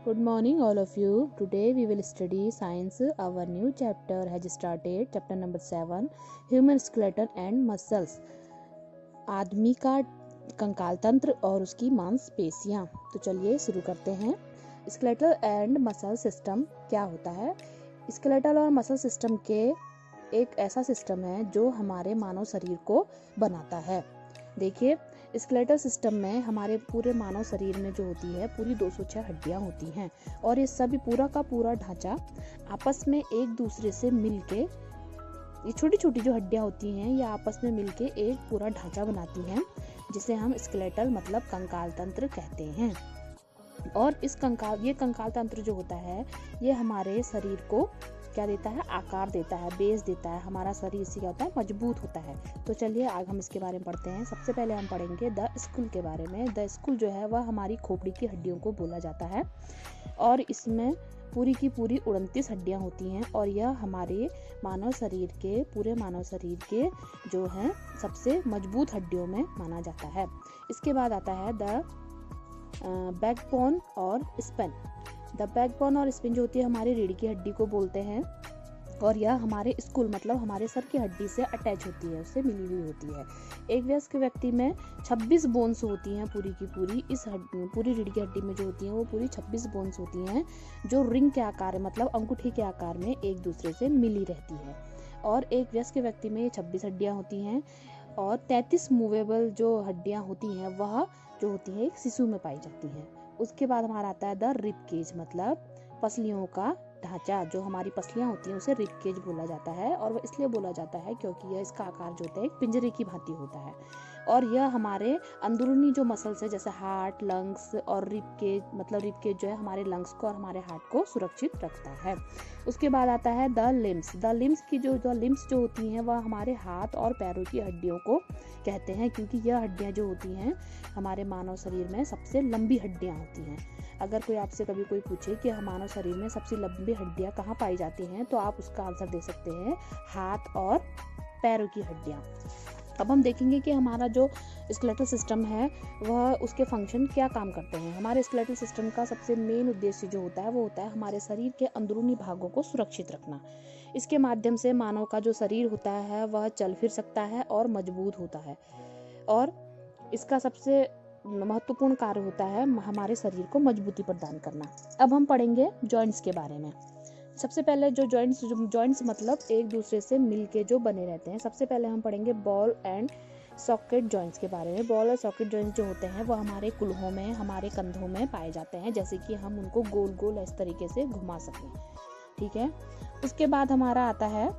Good morning, all of you. Today we will study science. Our new chapter has started. Chapter number 7, Human Skeleton and Muscles. आदमी का कंकाल तंत्र और उसकी मांसपेशियां। तो चलिए शुरू करते हैं। स्केलेटल एंड मसल सिस्टम क्या होता है? स्केलेटल और मसल सिस्टम के एक ऐसा सिस्टम है जो हमारे मानव शरीर को बनाता है। देखिए, स्केलेटल सिस्टम में हमारे पूरे मानव शरीर में जो होती है पूरी 206 हड्डियां होती हैं और ये सभी पूरा का पूरा ढांचा आपस में एक दूसरे से मिलके, ये छोटी छोटी जो हड्डियां होती हैं ये आपस में मिलके एक पूरा ढांचा बनाती हैं, जिसे हम स्केलेटल मतलब कंकाल तंत्र कहते हैं। और ये कंकाल तंत्र जो होता है ये हमारे शरीर को क्या देता है? आकार देता है, बेस देता है। हमारा शरीर इससे क्या होता है? मजबूत होता है। तो चलिए आज हम इसके बारे में पढ़ते हैं। सबसे पहले हम पढ़ेंगे द स्कुल के बारे में। द स्कुल जो है वह हमारी खोपड़ी की हड्डियों को बोला जाता है और इसमें पूरी की पूरी 29 हड्डियां होती हैं और यह हमारे पूरे मानव शरीर के जो है सबसे मजबूत हड्डियों में माना जाता है। इसके बाद आता है द बैकबोन और स्पिन। द बैकबोन और स्पिन जो होती है हमारी रीढ़ की हड्डी को बोलते हैं और यह हमारे स्कुल मतलब हमारे सर की हड्डी से अटैच होती है, उससे मिली हुई होती है। एक वयस्क व्यक्ति में 26 बोन्स होती हैं पूरी की पूरी। इस पूरी रीढ़ की हड्डी में जो होती हैं वो पूरी 26 बोन्स होती हैं जो रिंग के आकार मतलब अंगूठी के आकार में एक दूसरे से मिली रहती है। और एक वयस्क व्यक्ति में 26 हड्डियां होती हैं और 33 मूवेबल जो हड्डियां होती हैं वह जो होती है एक शिशु में पाई जाती हैं। उसके बाद हमारा आता है द रिब केज मतलब पसलियों का ढांचा। जो हमारी पसलियां होती हैं उसे रिब केज बोला जाता है और वह इसलिए बोला जाता है क्योंकि यह इसका आकार जो होता है एक पिंजरे की भांति होता है और यह हमारे अंदरूनी जो मसल्स है जैसे हार्ट, लंग्स और रिब केज जो है हमारे लंग्स को और हमारे हार्ट को सुरक्षित रखता है। उसके बाद आता है द लिम्स। द लिम्स जो होती हैं वह हमारे हाथ और पैरों की हड्डियों को कहते हैं क्योंकि यह हड्डियां जो होती हैं हमारे मानव शरीर में सबसे लंबी हड्डियां होती हैं। अगर कोई आपसे कभी कोई पूछे कि मानव शरीर में सबसे लंबी हड्डियां कहाँ पाई जाती हैं तो आप उसका आंसर दे सकते हैं हाथ और पैरों की हड्डियां। अब हम देखेंगे कि हमारा जो स्केलेटल सिस्टम है वह उसके फंक्शन क्या काम करते हैं। हमारे स्केलेटल सिस्टम का सबसे मेन उद्देश्य जो होता है वो होता है हमारे शरीर के अंदरूनी भागों को सुरक्षित रखना। इसके माध्यम से मानव का जो शरीर होता है वह चल फिर सकता है और मजबूत होता है और इसका सबसे महत्वपूर्ण कार्य होता है हमारे शरीर को मजबूती प्रदान करना। अब हम पढ़ेंगे जॉइंट्स के बारे में। सबसे पहले जो जॉइंट्स मतलब एक दूसरे से मिलके जो बने रहते हैं। सबसे पहले हम पढ़ेंगे बॉल एंड सॉकेट जॉइंट्स के बारे में। बॉल और सॉकेट जॉइंट्स जो होते हैं वो हमारे कुल्हों में, हमारे कंधों में पाए जाते हैं, जैसे कि हम उनको गोल गोल इस तरीके से घुमा सकें। ठीक है। उसके बाद हमारा आता है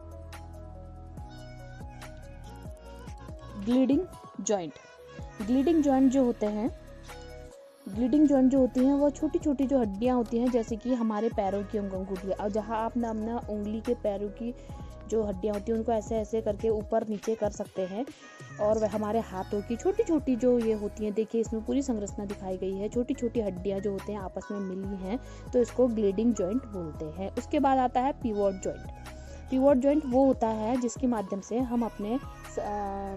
ग्लीडिंग जॉइंट। ग्लीडिंग जॉइंट जो होती हैं वो छोटी छोटी जो हड्डियां होती हैं जैसे कि हमारे पैरों की अंगूठियां, और जहां आप अपना उंगली के पैरों की जो हड्डियां होती हैं उनको ऐसे ऐसे करके ऊपर नीचे कर सकते हैं और वह हमारे हाथों की छोटी छोटी जो ये होती हैं, देखिए इसमें पूरी संरचना दिखाई गई है, छोटी छोटी हड्डियां जो होते हैं आपस में मिली हैं तो इसको ग्लीडिंग जॉइंट बोलते हैं। उसके बाद आता है पिवोट जॉइंट। पिवोट जॉइंट वो होता है जिसके माध्यम से हम अपने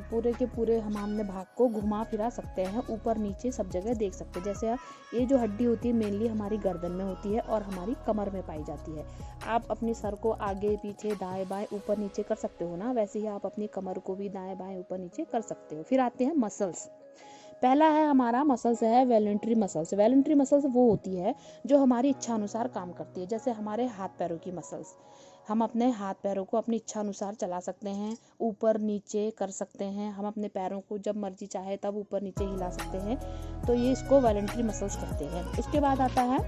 पूरे के पूरे हम अपने भाग को घुमा फिरा सकते हैं, ऊपर नीचे सब जगह देख सकते हैं। जैसे ये जो हड्डी होती है मेनली हमारी गर्दन में होती है और हमारी कमर में पाई जाती है। आप अपने सर को आगे पीछे दाएं बाएं ऊपर नीचे कर सकते हो ना, वैसे ही आप अपनी कमर को भी दाएं बाएं ऊपर नीचे कर सकते हो। फिर आते हैं मसल्स। पहला है हमारा मसल्स है वॉलंटरी मसल्स। वॉलंटरी मसल्स वो होती है जो हमारी इच्छा अनुसार काम करती है, जैसे हमारे हाथ पैरों की मसल्स। हम अपने हाथ पैरों को अपनी इच्छा अनुसार चला सकते हैं, ऊपर नीचे कर सकते हैं, हम अपने पैरों को जब मर्जी चाहे तब ऊपर नीचे हिला सकते हैं, तो ये इसको वॉलंटरी मसल्स कहते हैं। उसके बाद आता है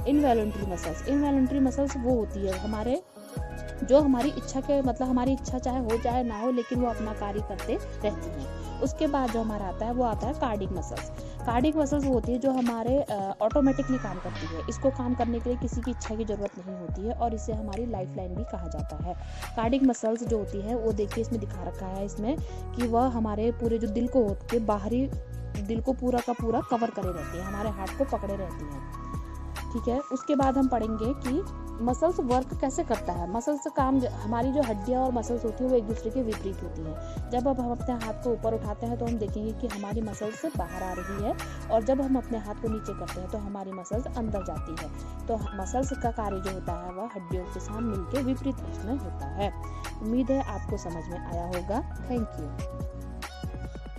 इनवॉलंटरी मसल्स। इनवॉलंटरी मसल्स वो होती है हमारी इच्छा के मतलब हमारी इच्छा चाहे हो चाहे ना हो लेकिन वो अपना कार्य करते रहती हैं। उसके बाद जो हमारा आता है वो आता है कार्डिक मसल्स। कार्डिक मसल्स वो होती है जो हमारे ऑटोमेटिकली काम करती है। इसको काम करने के लिए किसी की इच्छा की जरूरत नहीं होती है और इसे हमारी लाइफ लाइन भी कहा जाता है। कार्डिक मसल्स जो होती है वो देखिए इसमें दिखा रखा है इसमें कि वह हमारे पूरे जो दिल को होते बाहरी दिल को पूरा का पूरा कवर करे रहती है, हमारे हार्ट को पकड़े रहती हैं। ठीक है। उसके बाद हम पढ़ेंगे कि मसल्स वर्क कैसे करता है? मसल्स काम हमारी जो हड्डियाँ और मसल्स होती हैं वो एक दूसरे के विपरीत होती हैं। जब अब हम अपने हाथ को ऊपर उठाते हैं तो हम देखेंगे कि हमारी मसल्स बाहर आ रही है, और जब हम अपने हाथ को नीचे करते हैं तो हमारी मसल्स अंदर जाती है। तो मसल्स का कार्य जो होता है वह हड्डियों के साथ मिलकर विपरीत उसमें होता है। उम्मीद है आपको समझ में आया होगा। Thank you.